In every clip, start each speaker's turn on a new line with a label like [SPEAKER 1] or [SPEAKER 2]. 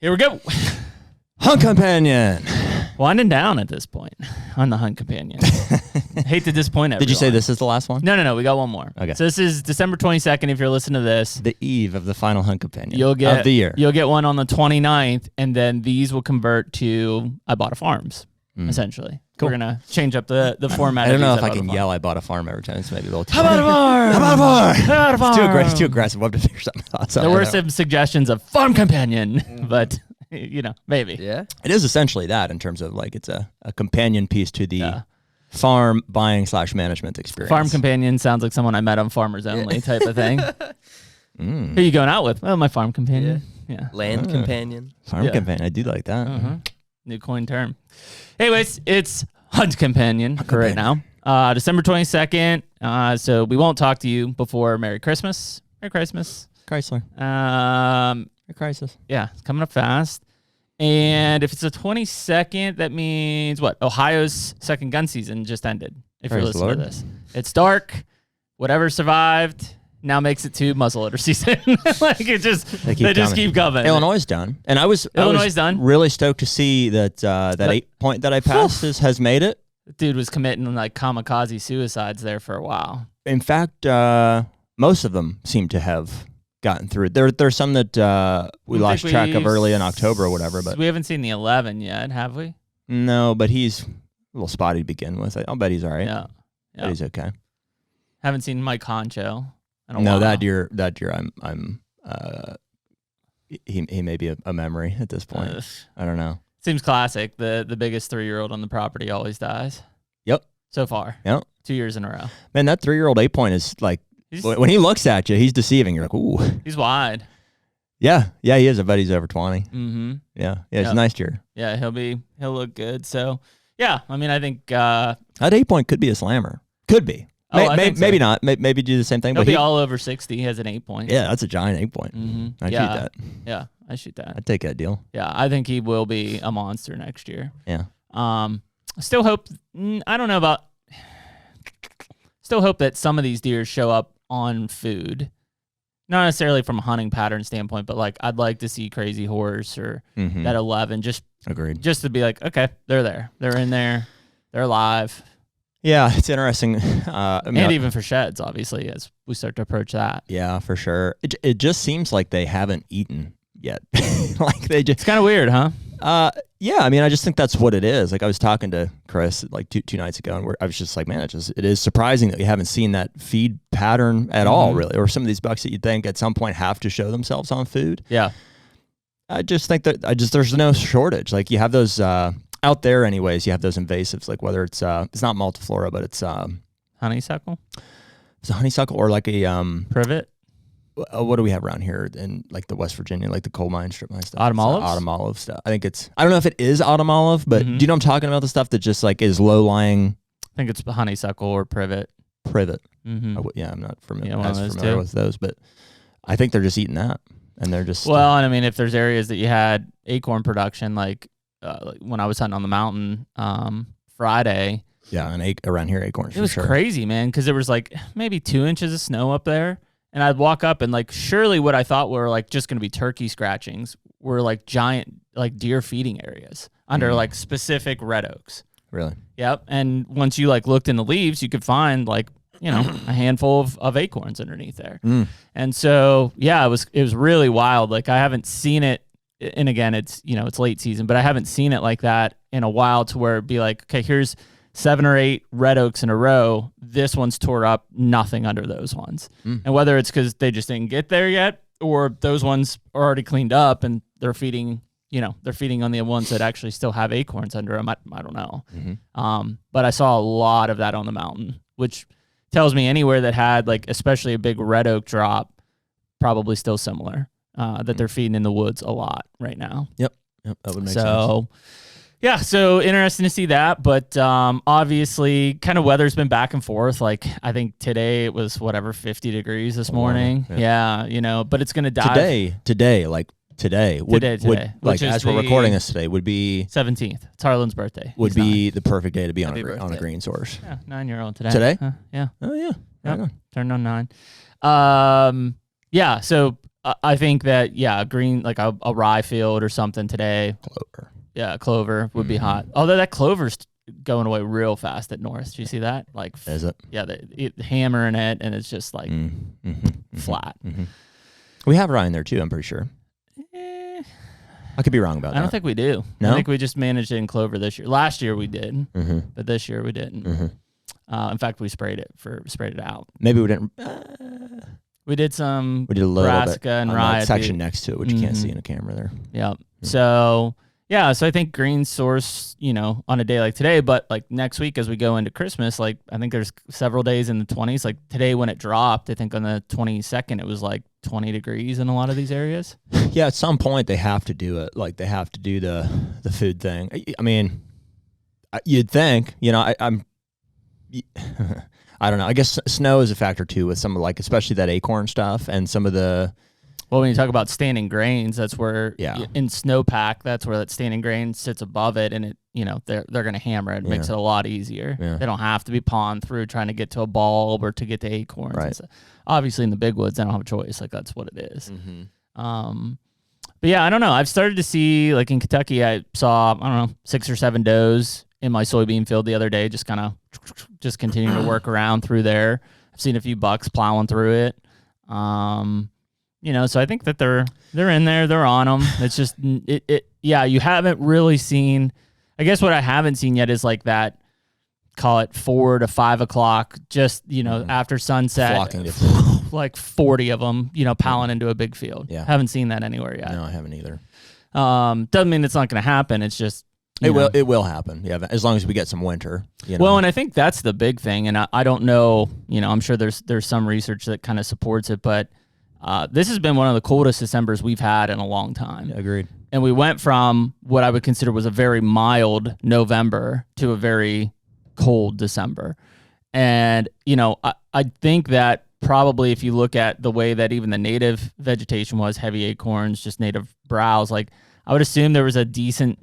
[SPEAKER 1] Here we go.
[SPEAKER 2] Hunt Companion.
[SPEAKER 1] Winding down at this point on the Hunt Companion. Hate to disappoint everyone.
[SPEAKER 2] Did you say this is the last one?
[SPEAKER 1] No. We got one more.
[SPEAKER 2] Okay.
[SPEAKER 1] So this is December 22nd. If you're listening to this,
[SPEAKER 2] the eve of the final Hunt Companion
[SPEAKER 1] of the year. You'll get one on the 29th, and then these will convert to I Bought a Farms, essentially. Cool. We're going to change up the format.
[SPEAKER 2] I don't know if I can yell I bought a farm every time. It's maybe a little too
[SPEAKER 1] I bought a farm!
[SPEAKER 2] I bought a farm!
[SPEAKER 1] I bought a farm!
[SPEAKER 2] It's too aggressive. We'll have to figure something out.
[SPEAKER 1] There were some suggestions of Farm Companion, but... maybe.
[SPEAKER 3] Yeah.
[SPEAKER 2] It is essentially that in terms of like it's a companion piece to the farm buying / management experience.
[SPEAKER 1] Farm Companion sounds like someone I met on Farmers Only type of thing. Who are you going out with? Well, my Farm Companion. Yeah.
[SPEAKER 3] Land Companion.
[SPEAKER 2] Farm Companion. I do like that.
[SPEAKER 1] New coin term. Anyways, it's Hunt Companion for right now. December 22nd. So we won't talk to you before Merry Christmas. Merry Christmas.
[SPEAKER 2] Chrysler. Crisis.
[SPEAKER 1] Yeah, it's coming up fast. And if it's the 22nd, that means what? Ohio's second gun season just ended. If you're listening to this, it's dark. Whatever survived now makes it to muzzleloader season. Like they just keep coming.
[SPEAKER 2] Illinois is done, and I was
[SPEAKER 1] done.
[SPEAKER 2] Really stoked to see that that 8-point that I passed has made it.
[SPEAKER 1] Dude was committing like kamikaze suicides there for a while.
[SPEAKER 2] In fact, most of them seem to have gotten through. There's some that we lost track of early in October or whatever, but
[SPEAKER 1] we haven't seen the 11 yet, have we?
[SPEAKER 2] No, but he's a little spotty to begin with. I'll bet he's all right.
[SPEAKER 1] Yeah.
[SPEAKER 2] Bet he's okay.
[SPEAKER 1] Haven't seen Mike Honcho.
[SPEAKER 2] No, that deer, he may be a memory at this point. I don't know.
[SPEAKER 1] Seems classic. The biggest 3-year-old on the property always dies.
[SPEAKER 2] Yep.
[SPEAKER 1] So far.
[SPEAKER 2] Yep.
[SPEAKER 1] 2 years in a row.
[SPEAKER 2] Man, that 3-year-old 8-point is like, when he looks at you, he's deceiving. You're like, ooh.
[SPEAKER 1] He's wide.
[SPEAKER 2] Yeah, he is. I bet he's over 20.
[SPEAKER 1] Mm-hmm.
[SPEAKER 2] Yeah, it's a nice deer.
[SPEAKER 1] Yeah, he'll look good. So, yeah, I mean, I think
[SPEAKER 2] that 8-point could be a slammer. Could be. Maybe not. Maybe do the same thing.
[SPEAKER 1] He'll be all over 60. He has an 8-point.
[SPEAKER 2] Yeah, that's a giant 8-point.
[SPEAKER 1] Mm-hmm.
[SPEAKER 2] I'd shoot that.
[SPEAKER 1] Yeah, I shoot that.
[SPEAKER 2] I'd take that deal.
[SPEAKER 1] Yeah, I think he will be a monster next year.
[SPEAKER 2] Yeah.
[SPEAKER 1] Still hope. I don't know about. Still hope that some of these deer show up on food, not necessarily from a hunting pattern standpoint, but like I'd like to see Crazy Horse or that 11. Just
[SPEAKER 2] agreed.
[SPEAKER 1] Just to be like, okay, they're there, they're in there, they're alive.
[SPEAKER 2] Yeah, it's interesting.
[SPEAKER 1] And even for sheds, obviously, as we start to approach that.
[SPEAKER 2] Yeah, for sure. It just seems like they haven't eaten yet. Like they just.
[SPEAKER 1] It's kind of weird, huh?
[SPEAKER 2] Yeah, I mean, I just think that's what it is. Like I was talking to Chris like two nights ago, and I was just like, man, it is surprising that we haven't seen that feed pattern at all, really, or some of these bucks that you'd think at some point have to show themselves on food.
[SPEAKER 1] Yeah,
[SPEAKER 2] I just think that there's no shortage. Like you have those out there, anyways. You have those invasives, like whether it's not multiflora, but it's
[SPEAKER 1] honeysuckle.
[SPEAKER 2] It's a honeysuckle or like a
[SPEAKER 1] privet.
[SPEAKER 2] What do we have around here in like the West Virginia, like the coal mine, strip mine stuff?
[SPEAKER 1] Autumn olives?
[SPEAKER 2] Autumn olive stuff. I think I don't know if it is autumn olive, but do you know what I'm talking about? The stuff that just like is low lying.
[SPEAKER 1] I think it's honeysuckle or privet.
[SPEAKER 2] Privet.
[SPEAKER 1] Mm-hmm.
[SPEAKER 2] I'm not familiar with those, but I think they're just eating that, and they're just.
[SPEAKER 1] Well, and I mean, if there's areas that you had acorn production, like when I was hunting on the mountain Friday.
[SPEAKER 2] Yeah, and around here acorns.
[SPEAKER 1] It was crazy, man, because there was like maybe 2 inches of snow up there. And I'd walk up and like surely what I thought were like just going to be turkey scratchings were like giant like deer feeding areas under like specific red oaks.
[SPEAKER 2] Really?
[SPEAKER 1] Yep. And once you like looked in the leaves, you could find like, a handful of acorns underneath there. And so, yeah, it was really wild. Like I haven't seen it. And again, it's, it's late season, but I haven't seen it like that in a while to where it'd be like, okay, here's 7 or 8 red oaks in a row. This one's tore up, nothing under those ones. And whether it's because they just didn't get there yet or those ones are already cleaned up and they're feeding, they're feeding on the ones that actually still have acorns under them. I don't know. But I saw a lot of that on the mountain, which tells me anywhere that had like, especially a big red oak drop, probably still similar, that they're feeding in the woods a lot right now.
[SPEAKER 2] Yep. That would make sense.
[SPEAKER 1] Yeah, so interesting to see that, but obviously kind of weather's been back and forth. Like I think today it was 50 degrees this morning. Yeah, but it's going to die.
[SPEAKER 2] Today, like would like as we're recording this today would be
[SPEAKER 1] 17th. It's Harlan's birthday.
[SPEAKER 2] Would be the perfect day to be on a green source.
[SPEAKER 1] Yeah, 9-year-old today.
[SPEAKER 2] Today?
[SPEAKER 1] Yeah.
[SPEAKER 2] Oh yeah.
[SPEAKER 1] Yep. Turned on 9. Yeah, so I think that, yeah, green, like a rye field or something today.
[SPEAKER 2] Clover.
[SPEAKER 1] Yeah, clover would be hot. Although that clover's going away real fast at North. Do you see that? Like,
[SPEAKER 2] is it?
[SPEAKER 1] Yeah, hammering it, and it's just like flat.
[SPEAKER 2] We have rye in there too, I'm pretty sure. I could be wrong about that.
[SPEAKER 1] I don't think we do.
[SPEAKER 2] No?
[SPEAKER 1] I think we just managed it in clover this year. Last year we did, but this year we didn't. In fact, we sprayed it out.
[SPEAKER 2] Maybe we didn't.
[SPEAKER 1] We did some
[SPEAKER 2] We did a little
[SPEAKER 1] brassica
[SPEAKER 2] bit
[SPEAKER 1] and
[SPEAKER 2] on
[SPEAKER 1] rye.
[SPEAKER 2] that section next to it, which you can't see in a camera there.
[SPEAKER 1] Yep. So yeah, so I think green source, on a day like today, but like next week as we go into Christmas, like I think there's several days in the 20s. Like today when it dropped, I think on the 22nd it was like 20 degrees in a lot of these areas.
[SPEAKER 2] Yeah, at some point they have to do it. Like they have to do the food thing. I mean, you'd think, I'm. I don't know. I guess snow is a factor too with some of especially that acorn stuff and some of the.
[SPEAKER 1] Well, when you talk about standing grains, that's where in snowpack, that's where that standing grain sits above it, and it, they're going to hammer it. It makes it a lot easier. Yeah. They don't have to be pawned through trying to get to a bulb or to get to acorns.
[SPEAKER 2] Right.
[SPEAKER 1] Obviously, in the big woods, they don't have a choice. Like that's what it is. But yeah, I don't know. I've started to see, like in Kentucky, I saw 6 or 7 does in my soybean field the other day, just continuing to work around through there. I've seen a few bucks plowing through it. So I think that they're in there, they're on them. It's just you haven't really seen. I guess what I haven't seen yet is like that. Call it 4 to 5 o'clock, just after sunset,
[SPEAKER 2] flocking to
[SPEAKER 1] like 40 of them, piling into a big field.
[SPEAKER 2] Yeah,
[SPEAKER 1] haven't seen that anywhere yet.
[SPEAKER 2] No, I haven't either.
[SPEAKER 1] Doesn't mean it's not going to happen. It's just.
[SPEAKER 2] It will happen. Yeah, as long as we get some winter.
[SPEAKER 1] Well, and I think that's the big thing. And I don't know. I'm sure there's some research that kind of supports it, but this has been one of the coldest Decembers we've had in a long time.
[SPEAKER 2] Yeah, agreed.
[SPEAKER 1] And we went from what I would consider was a very mild November to a very cold December. And I think that probably if you look at the way that even the native vegetation was, heavy acorns, just native browse, like I would assume there was a decent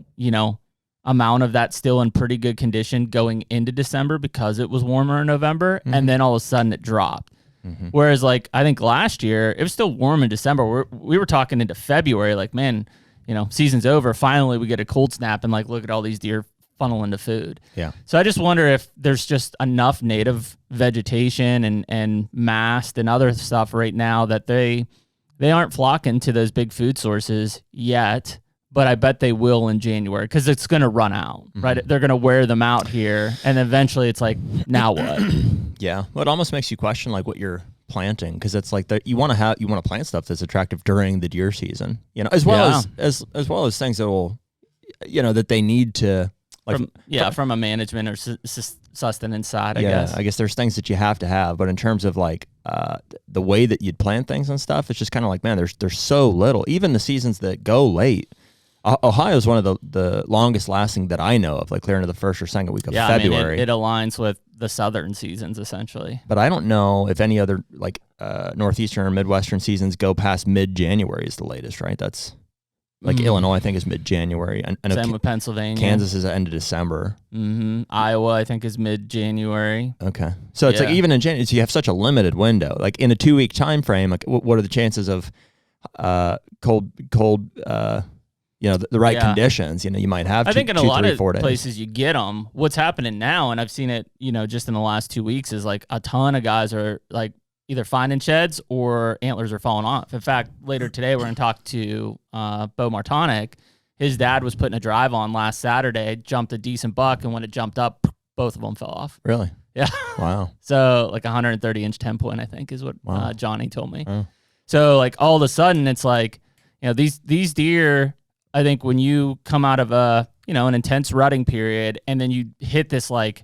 [SPEAKER 1] amount of that still in pretty good condition going into December because it was warmer in November, and then all of a sudden it dropped. Whereas like I think last year it was still warm in December. We were talking into February, like, man, season's over. Finally we get a cold snap and like look at all these deer funnel into food.
[SPEAKER 2] Yeah.
[SPEAKER 1] So I just wonder if there's just enough native vegetation and mast and other stuff right now that they aren't flocking to those big food sources yet. But I bet they will in January because it's going to run out, right? They're going to wear them out here, and eventually it's like, now what?
[SPEAKER 2] Yeah, well, it almost makes you question like what you're planting because it's like you want to plant stuff that's attractive during the deer season, as well as things that will, that they need to
[SPEAKER 1] from a management or sustenance side. I guess.
[SPEAKER 2] I guess there's things that you have to have, but in terms of like the way that you'd plant things and stuff, it's just kind of like, man, there's so little. Even the seasons that go late. Ohio is one of the longest lasting that I know of, like clear into the first or second week of February.
[SPEAKER 1] I mean, it aligns with the southern seasons essentially.
[SPEAKER 2] But I don't know if any other like northeastern or midwestern seasons go past mid-January is the latest, right? That's like Illinois, I think, is mid-January. And
[SPEAKER 1] same with Pennsylvania.
[SPEAKER 2] Kansas is the end of December.
[SPEAKER 1] Iowa, I think, is mid-January.
[SPEAKER 2] Okay, so it's like even in January, so you have such a limited window. Like in a 2-week time frame, like what are the chances of cold? The right conditions, you might have.
[SPEAKER 1] I think in a lot of places you get them. What's happening now, and I've seen it, just in the last 2 weeks, is like a ton of guys are like either finding sheds or antlers are falling off. In fact, later today we're going to talk to Bo Martonic. His dad was putting a drive on last Saturday, jumped a decent buck, and when it jumped up, both of them fell off.
[SPEAKER 2] Really?
[SPEAKER 1] Yeah.
[SPEAKER 2] Wow.
[SPEAKER 1] So like 130-inch 10-point, I think, is what Johnny told me. Wow. So like all of a sudden, it's like these deer. I think when you come out of an intense rutting period and then you hit this like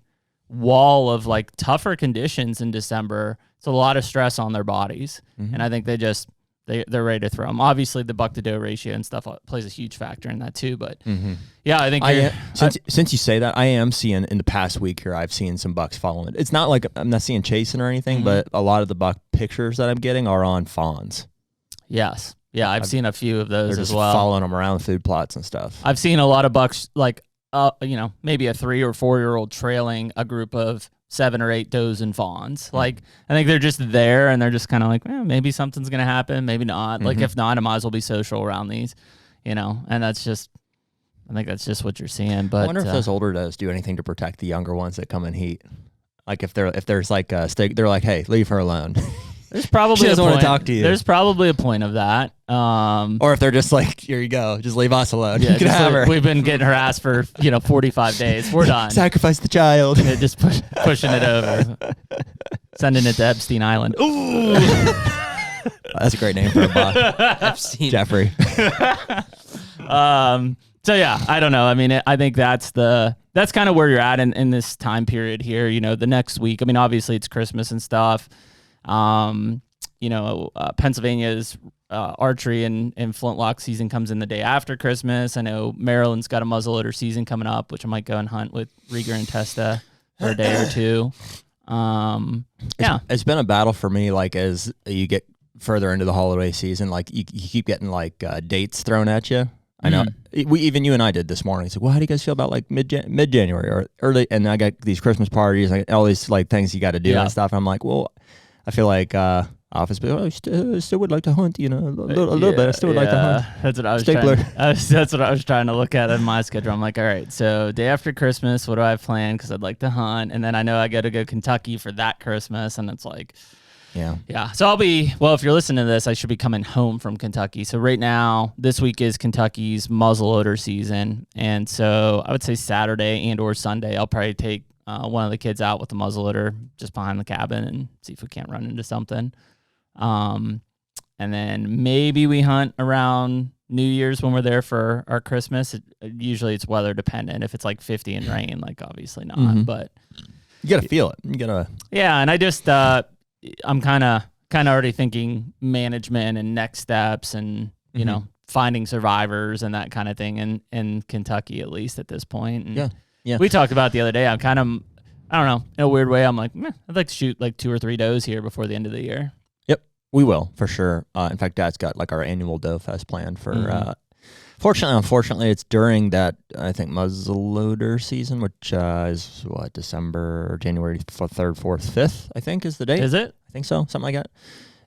[SPEAKER 1] wall of like tougher conditions in December, it's a lot of stress on their bodies. And I think they're ready to throw them. Obviously the buck to doe ratio and stuff plays a huge factor in that too. But I think
[SPEAKER 2] since you say that, I am seeing in the past week here, I've seen some bucks following. It's not like I'm not seeing chasing or anything, but a lot of the buck pictures that I'm getting are on fawns.
[SPEAKER 1] Yes. Yeah, I've seen a few of those as well.
[SPEAKER 2] Following them around food plots and stuff.
[SPEAKER 1] I've seen a lot of bucks, like, maybe a 3 or 4 year old trailing a group of 7 or 8 does and fawns. Like, I think they're just there and they're just kind of like, maybe something's going to happen, maybe not. Like, if not, I might as well be social around these, and I think that's just what you're seeing. But
[SPEAKER 2] I wonder if those older does do anything to protect the younger ones that come in heat. Like if there's like a stake, they're like, hey, leave her alone.
[SPEAKER 1] There's probably
[SPEAKER 2] she doesn't want to talk to you.
[SPEAKER 1] There's probably a point of that.
[SPEAKER 2] Or if they're just like, here you go, just leave us alone.
[SPEAKER 1] Yeah,
[SPEAKER 2] you can have her.
[SPEAKER 1] We've been getting harassed for 45 days. We're done.
[SPEAKER 2] Sacrifice the child.
[SPEAKER 1] Yeah, just pushing it over, sending it to Epstein Island. Ooh,
[SPEAKER 2] that's a great name for a bot.
[SPEAKER 3] Epstein.
[SPEAKER 2] Jeffrey.
[SPEAKER 1] So yeah, I don't know. I mean, I think that's kind of where you're at in this time period here. The next week. I mean, obviously it's Christmas and stuff. Pennsylvania's archery and flintlock season comes in the day after Christmas. I know Maryland's got a muzzleloader season coming up, which I might go and hunt with Rieger and Testa for a day or two.
[SPEAKER 2] It's been a battle for me. Like as you get further into the holiday season, like you keep getting like dates thrown at you. I know you and I did this morning. It's like, well, how do you guys feel about like mid January or early? And I got these Christmas parties, like all these like things you got to do and stuff. And I'm like, well, I feel like office, but I still would like to hunt. A little bit. I still would like to hunt.
[SPEAKER 1] That's what I was that's what I was trying to look at in my schedule. I'm like, all right, so day after Christmas, what do I have planned? Because I'd like to hunt, and then I know I got to go Kentucky for that Christmas, and it's like. Yeah. So if you're listening to this, I should be coming home from Kentucky. So right now, this week is Kentucky's muzzleloader season. And so I would say Saturday and or Sunday, I'll probably take one of the kids out with the muzzleloader just behind the cabin and see if we can't run into something. And then maybe we hunt around New Year's when we're there for our Christmas. Usually it's weather dependent. If it's like 50 and rain, like obviously not, but
[SPEAKER 2] you got to feel it. You got to.
[SPEAKER 1] Yeah. And I just, I'm kind of already thinking management and next steps and, finding survivors and that kind of thing in Kentucky, at least at this point. And
[SPEAKER 2] yeah.
[SPEAKER 1] We talked about it the other day. I'm kind of, I don't know, in a weird way, I'm like, I'd like to shoot like 2 or 3 does here before the end of the year.
[SPEAKER 2] Yep, we will for sure. In fact, Dad's got like our annual doe fest planned for, Unfortunately, it's during that, I think, muzzleloader season, which is December, January 3rd, 4th, 5th, I think is the date.
[SPEAKER 1] Is it?
[SPEAKER 2] I think so, something like that.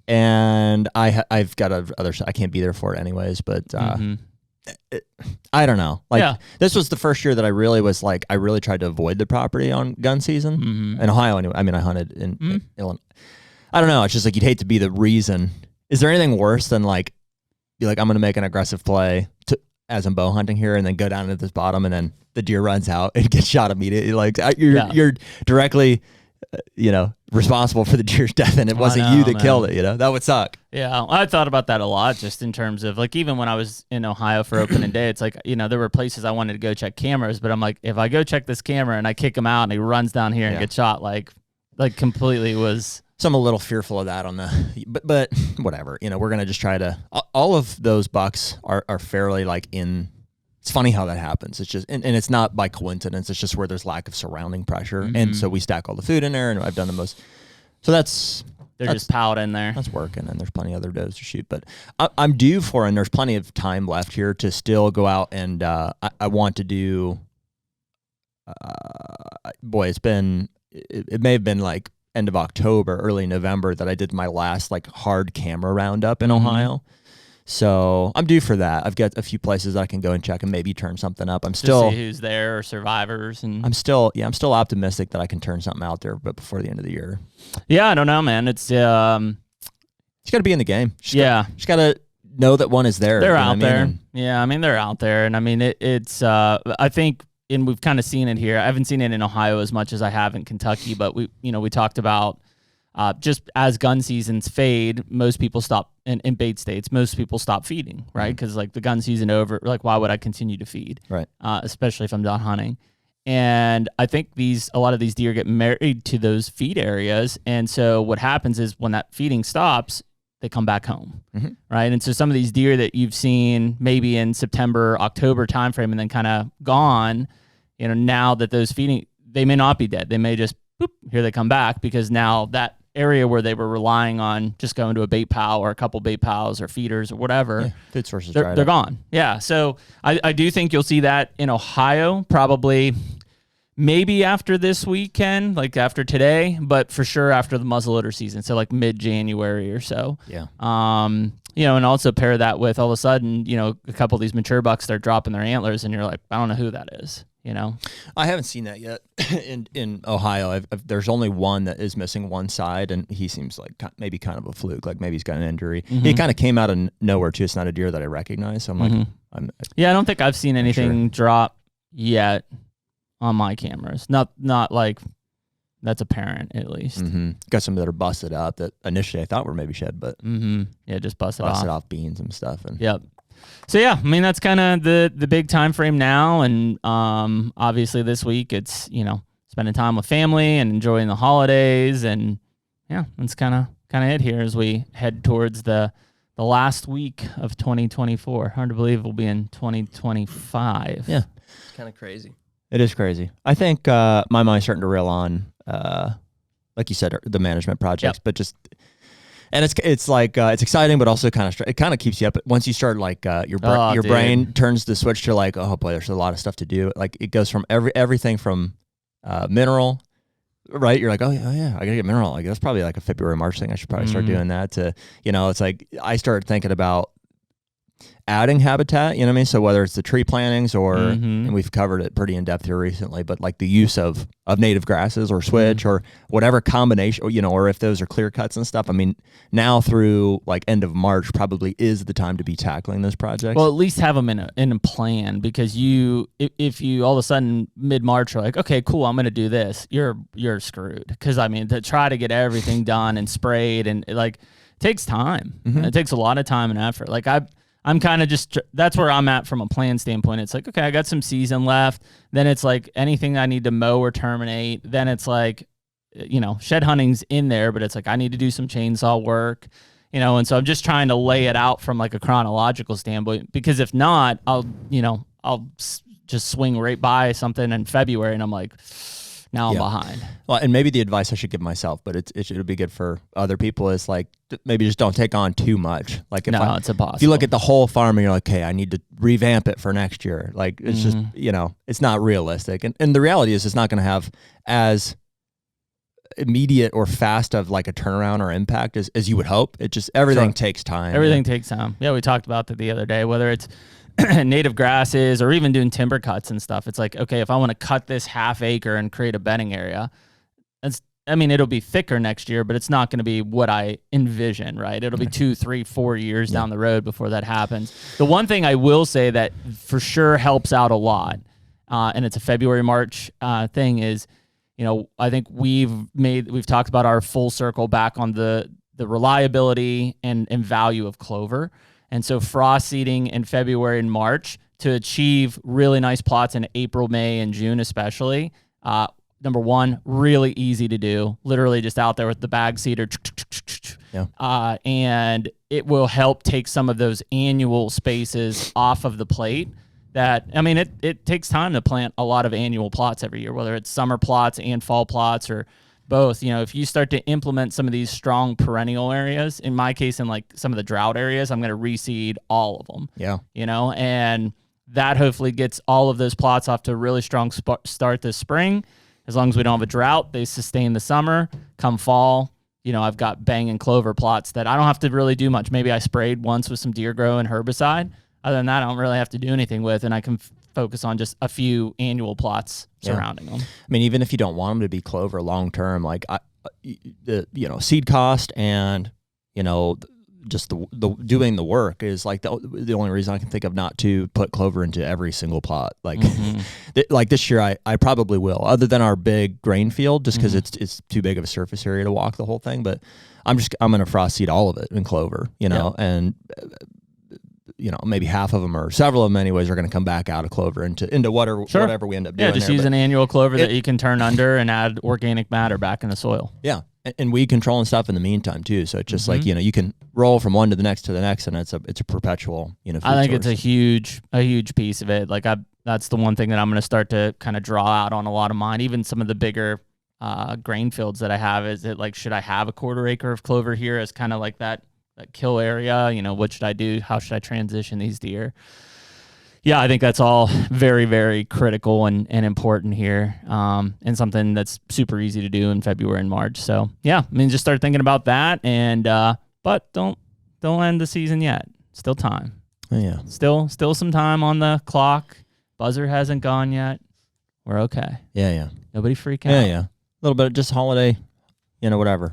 [SPEAKER 2] And I've got I can't be there for it anyways, but I don't know. Like this was the first year that I really was like, I really tried to avoid the property on gun season in Ohio. Anyway, I mean, I hunted in Illinois. I don't know. It's just like you'd hate to be the reason. Is there anything worse than like, be like, I'm going to make an aggressive play as I'm bow hunting here and then go down into this bottom and then the deer runs out and gets shot immediately. Like you're directly, responsible for the deer's death and it wasn't you that killed it, that would suck.
[SPEAKER 1] Yeah. I thought about that a lot just in terms of like, even when I was in Ohio for opening day, it's like, there were places I wanted to go check cameras, but I'm like, if I go check this camera and I kick him out and he runs down here and gets shot, like completely was...
[SPEAKER 2] So I'm a little fearful of that but whatever, we're going to just try to, all of those bucks are fairly like it's funny how that happens. It's just, and it's not by coincidence. It's just where there's lack of surrounding pressure. And so we stack all the food in there and I've done the most. So
[SPEAKER 1] they're just piled in there.
[SPEAKER 2] That's working and there's plenty of other does to shoot, but I'm due for, and there's plenty of time left here to still go out and I want to do, it may have been like, end of October, early November that I did my last like hard camera roundup in Ohio. So I'm due for that. I've got a few places that I can go and check and maybe turn something up. I'm still
[SPEAKER 1] see who's there or survivors, and
[SPEAKER 2] I'm still optimistic that I can turn something out there, but before the end of the year.
[SPEAKER 1] Yeah, I don't know, man. It's
[SPEAKER 2] you got to be in the game. Just got to know that one is there.
[SPEAKER 1] They're out there. Yeah, I mean they're out there, and I mean it's. I think. And we've kind of seen it here. I haven't seen it in Ohio as much as I have in Kentucky, but we talked about just as gun seasons fade, most people stop in bait states. Most people stop feeding, right? Because like the gun season over, like why would I continue to feed?
[SPEAKER 2] Right.
[SPEAKER 1] Especially if I'm done hunting. And I think a lot of these deer get married to those feed areas, and so what happens is when that feeding stops, they come back home, right? And so some of these deer that you've seen maybe in September, October timeframe and then kind of gone, now that those feeding, they may not be dead. They may just, here they come back because now that area where they were relying on just going to a bait pal or a couple bait pals or feeders or whatever,
[SPEAKER 2] food sources
[SPEAKER 1] they're gone. Yeah, so I do think you'll see that in Ohio probably maybe after this weekend, like after today, but for sure after the muzzleloader season. So like mid-January or so.
[SPEAKER 2] Yeah.
[SPEAKER 1] And also pair that with all of a sudden, a couple of these mature bucks start dropping their antlers and you're like, I don't know who that is,
[SPEAKER 2] I haven't seen that yet in Ohio. There's only one that is missing one side, and he seems like maybe kind of a fluke. Like maybe he's got an injury. Mm-hmm. He kind of came out of nowhere too. It's not a deer that I recognize. So I'm like, I
[SPEAKER 1] don't think I've seen anything drop yet on my cameras. Not like that's apparent at least.
[SPEAKER 2] Mm-hmm. Got some that are busted up that initially I thought were maybe shed, but
[SPEAKER 1] just busted
[SPEAKER 2] off beans and stuff. And
[SPEAKER 1] yep. So yeah, I mean that's kind of the big time frame now, and obviously this week it's spending time with family and enjoying the holidays, and yeah, that's kind of it here as we head towards the last week of 2024. Hard to believe we'll be in 2025.
[SPEAKER 2] Yeah,
[SPEAKER 3] it's kind of crazy.
[SPEAKER 2] It is crazy. I think my mind's starting to reel on, like you said, the management projects, but just. And it's like it's exciting, but also it kind of keeps you up. Once you start like your brain turns the switch to like, oh boy, there's a lot of stuff to do. Like it goes from everything from mineral, right? You're like, oh yeah, I gotta get mineral. Like that's probably like a February, March thing. I should probably start doing that. To it's like I started thinking about adding habitat, you know what I mean? So whether it's the tree plantings or, and we've covered it pretty in depth here recently, but like the use of native grasses or switch or whatever combination, or if those are clear cuts and stuff. I mean, now through like end of March probably is the time to be tackling those projects.
[SPEAKER 1] Well, at least have them in a plan, because if you all of a sudden mid-March are like, okay, cool, I'm going to do this, you're screwed. Because I mean, to try to get everything done and sprayed and like it takes time. It takes a lot of time and effort. Like I'm kind of just, that's where I'm at from a plan standpoint. It's like, okay, I got some season left. Then it's like anything I need to mow or terminate. Then it's like, shed hunting's in there, but it's like I need to do some chainsaw work, and so I'm just trying to lay it out from like a chronological standpoint, because if not, I'll just swing right by something in February and I'm like, now I'm behind.
[SPEAKER 2] Well, and maybe the advice I should give myself, but it'll be good for other people, is like maybe just don't take on too much. Like
[SPEAKER 1] it's impossible.
[SPEAKER 2] If you look at the whole farm and you're like, okay, I need to revamp it for next year. Like it's just it's not realistic, and the reality is it's not going to have as immediate or fast of like a turnaround or impact as you would hope. It just everything takes time.
[SPEAKER 1] Everything takes time. Yeah, we talked about that the other day. Whether it's native grasses or even doing timber cuts and stuff. It's like, okay, if I want to cut this half acre and create a bedding area, it'll be thicker next year, but it's not going to be what I envision, right? It'll be 2, 3, 4 years down the road before that happens. The one thing I will say that for sure helps out a lot, and it's a February, March thing, is, I think we've talked about our full circle back on the reliability and value of clover. And so frost seeding in February and March to achieve really nice plots in April, May, and June especially. Number one, really easy to do. Literally just out there with the bag seeder. And it will help take some of those annual spaces off of the plate. It takes time to plant a lot of annual plots every year, whether it's summer plots and fall plots or both. If you start to implement some of these strong perennial areas, in my case, in like some of the drought areas, I'm going to reseed all of them.
[SPEAKER 2] Yeah.
[SPEAKER 1] And that hopefully gets all of those plots off to a really strong start this spring. As long as we don't have a drought, they sustain the summer. Come fall, I've got banging clover plots that I don't have to really do much. Maybe I sprayed once with some deer grow and herbicide. Other than that, I don't really have to do anything with, and I can focus on just a few annual plots surrounding them.
[SPEAKER 2] I mean, even if you don't want them to be clover long term, like the seed cost and just the doing the work is like the only reason I can think of not to put clover into every single plot. Like like this year, I probably will, other than our big grain field, just because it's too big of a surface area to walk the whole thing. But I'm going to frost seed all of it in clover, and. Maybe half of them or several of them anyways are going to come back out of clover into whatever we end up doing.
[SPEAKER 1] Yeah, just use an annual clover that you can turn under and add organic matter back in the soil.
[SPEAKER 2] Yeah, and weed control and stuff in the meantime too. So it's just like, you can roll from one to the next, and it's a perpetual, food
[SPEAKER 1] I think
[SPEAKER 2] source.
[SPEAKER 1] It's a huge piece of it. Like that's the one thing that I'm going to start to kind of draw out on a lot of mine. Even some of the bigger grain fields that I have, is it like, should I have a 1/4 acre of clover here as kind of like that kill area? What should I do? How should I transition these deer? Yeah, I think that's all very, very critical and important here, and something that's super easy to do in February and March. So yeah, I mean, just start thinking about that, and but don't end the season yet. Still time.
[SPEAKER 2] Oh, yeah.
[SPEAKER 1] Still some time on the clock. Buzzer hasn't gone yet. We're okay.
[SPEAKER 2] Yeah.
[SPEAKER 1] Nobody freak out.
[SPEAKER 2] Yeah. A little bit of just holiday, whatever.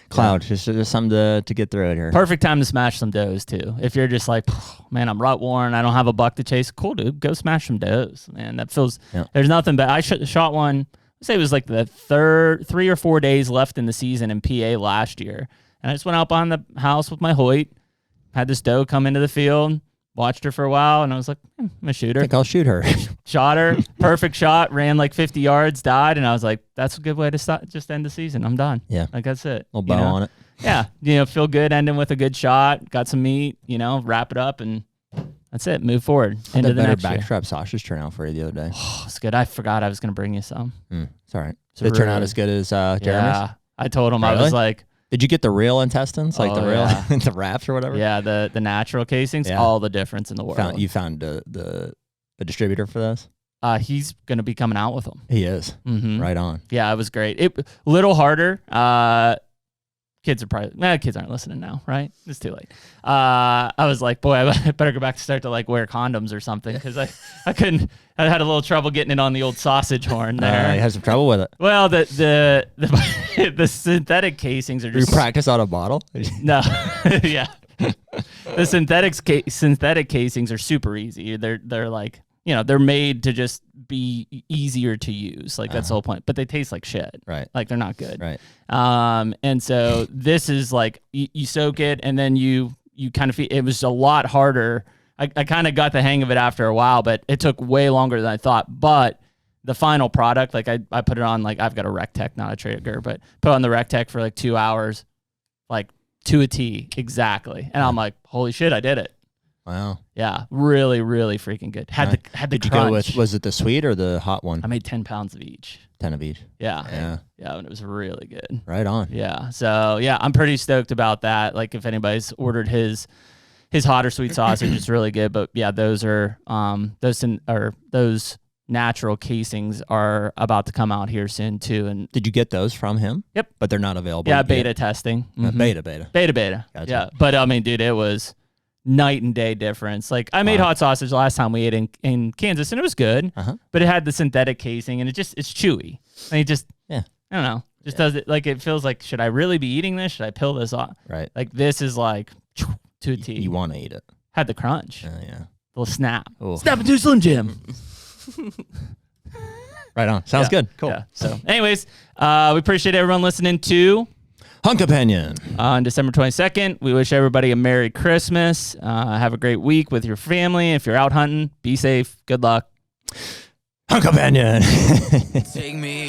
[SPEAKER 2] Cloud, just something to get through it here.
[SPEAKER 1] Perfect time to smash some does too. If you're just like, man, I'm rut worn, I don't have a buck to chase. Cool, dude, go smash some does. Man, that feels. Yeah. There's nothing but I shot one. I'd say it was like the 3 or 4 days left in the season in PA last year, and I just went out behind the house with my Hoyt, had this doe come into the field. Watched her for a while, and I was like, I'm going to shoot her.
[SPEAKER 2] I think I'll shoot her.
[SPEAKER 1] Shot her. Perfect shot. Ran like 50 yards, died, and I was like, that's a good way to just end the season. I'm done.
[SPEAKER 2] Yeah.
[SPEAKER 1] Like, that's it.
[SPEAKER 2] Little bow on it.
[SPEAKER 1] Yeah. Feel good ending with a good shot. Got some meat, wrap it up, and that's it. Move forward. Into the next year.
[SPEAKER 2] Backstrap sausage turn out for you the other day.
[SPEAKER 1] Oh, it's good. I forgot I was going to bring you some.
[SPEAKER 2] It's all right. Did it turn out as good as Jeremy's?
[SPEAKER 1] Yeah. I told him, really? I was like,
[SPEAKER 2] did you get the real intestines, like the wraps or whatever?
[SPEAKER 1] Yeah, the natural casings. Yeah. All the difference in the world.
[SPEAKER 2] You found the distributor for those?
[SPEAKER 1] He's gonna be coming out with them.
[SPEAKER 2] He is. Mm-hmm. Right on.
[SPEAKER 1] Yeah, it was great. It little harder. Kids aren't listening now, right? It's too late. I was like, boy, I better go back to start to like wear condoms or something because I couldn't. I had a little trouble getting it on the old sausage horn there.
[SPEAKER 2] You had some trouble with it.
[SPEAKER 1] Well, the synthetic casings are just.
[SPEAKER 2] You practice on a bottle?
[SPEAKER 1] No, yeah. The synthetic casings are super easy. They're like they're made to just be easier to use. Like that's the whole point. But they taste like shit.
[SPEAKER 2] Right.
[SPEAKER 1] Like they're not good.
[SPEAKER 2] Right.
[SPEAKER 1] And so this is like you soak it and then you kind of feel it was a lot harder. I kind of got the hang of it after a while, but it took way longer than I thought. But the final product, like I put it on, like I've got a Rectech, not a Traeger, but put on the Rectech for like 2 hours, like to a T exactly. And I'm like, holy shit, I did it.
[SPEAKER 2] Wow.
[SPEAKER 1] Yeah, really, really freaking good. Had the
[SPEAKER 2] Did you
[SPEAKER 1] crunch.
[SPEAKER 2] go with, was it the sweet or the hot one?
[SPEAKER 1] I made 10 pounds of each.
[SPEAKER 2] 10 of each.
[SPEAKER 1] Yeah, and it was really good.
[SPEAKER 2] Right on.
[SPEAKER 1] Yeah, so yeah, I'm pretty stoked about that. Like if anybody's ordered his hot or sweet sausage, it's really good. But yeah, those are those natural casings are about to come out here soon too. And
[SPEAKER 2] did you get those from him?
[SPEAKER 1] Yep.
[SPEAKER 2] But they're not available.
[SPEAKER 1] Yeah, beta testing. Mm-hmm. Beta.
[SPEAKER 2] Gotcha.
[SPEAKER 1] Yeah, but I mean, dude, it was night and day difference. Like I made hot sausage last time we ate in Kansas, and it was good. But it had the synthetic casing, and it's chewy. And it just I don't know, does it like it feels like should I really be eating this? Should I peel this off?
[SPEAKER 2] Right.
[SPEAKER 1] Like this is like to a T.
[SPEAKER 2] You want to eat it.
[SPEAKER 1] Had the crunch.
[SPEAKER 2] Yeah.
[SPEAKER 1] Little snap.
[SPEAKER 2] Ooh.
[SPEAKER 1] Snap into Slim Jim.
[SPEAKER 2] Right on. Sounds good. Cool.
[SPEAKER 1] Yeah. So, anyways, we appreciate everyone listening to
[SPEAKER 2] Hunt Companion
[SPEAKER 1] on December 22nd. We wish everybody a Merry Christmas. Have a great week with your family. If you're out hunting, be safe. Good luck.
[SPEAKER 2] Hunt Companion.
[SPEAKER 3] Take me